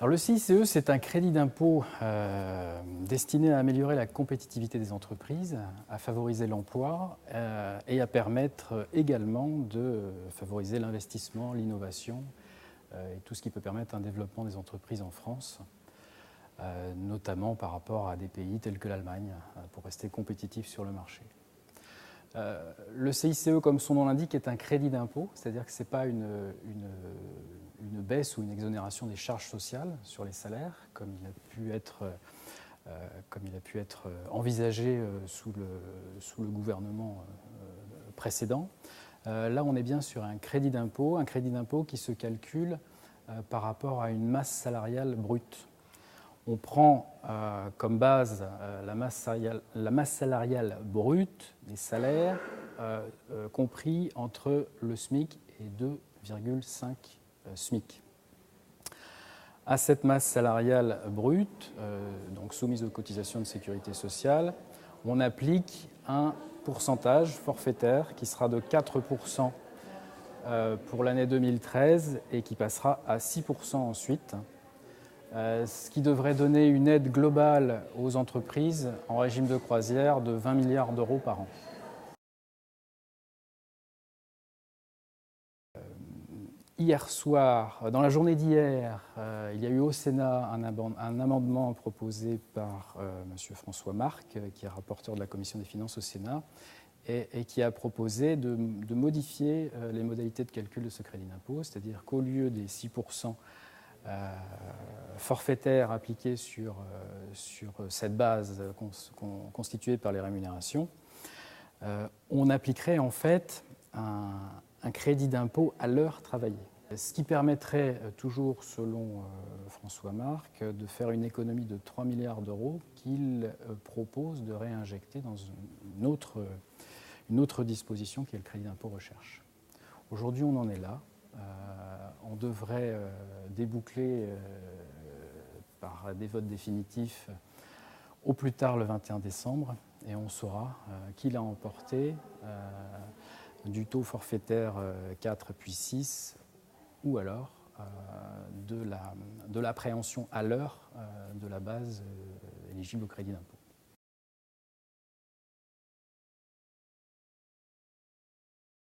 Alors le CICE, c'est un crédit d'impôt destiné à améliorer la compétitivité des entreprises, à favoriser l'emploi et à permettre également de favoriser l'investissement, l'innovation et tout ce qui peut permettre un développement des entreprises en France, notamment par rapport à des pays tels que l'Allemagne, pour rester compétitif sur le marché. Le CICE, comme son nom l'indique, est un crédit d'impôt, c'est-à-dire que ce n'est pas une baisse ou une exonération des charges sociales sur les salaires, comme il a pu être envisagé sous le gouvernement précédent. Là, on est bien sur un crédit d'impôt qui se calcule par rapport à une masse salariale brute. On prend comme base la masse salariale brute des salaires compris entre le SMIC et 2,5 SMIC. À cette masse salariale brute, donc soumise aux cotisations de sécurité sociale, on applique un pourcentage forfaitaire qui sera de 4% pour l'année 2013 et qui passera à 6% ensuite. Ce qui devrait donner une aide globale aux entreprises en régime de croisière de 20 milliards d'euros par an. Hier soir, dans la journée d'hier, il y a eu au Sénat un amendement proposé par M. François Marc, qui est rapporteur de la Commission des finances au Sénat, et qui a proposé de modifier les modalités de calcul de ce crédit d'impôt, c'est-à-dire qu'au lieu des 6% forfaitaire appliqué sur cette base constituée par les rémunérations, on appliquerait en fait un crédit d'impôt à l'heure travaillée. Ce qui permettrait, toujours selon François Marc, de faire une économie de 3 milliards d'euros qu'il propose de réinjecter dans une autre disposition qui est le crédit d'impôt recherche. Aujourd'hui, on en est là. On devrait déboucler par des votes définitifs au plus tard le 21 décembre et on saura qui l'a emporté du taux forfaitaire 4 puis 6 ou alors de l'appréhension à l'heure de la base éligible au crédit d'impôt.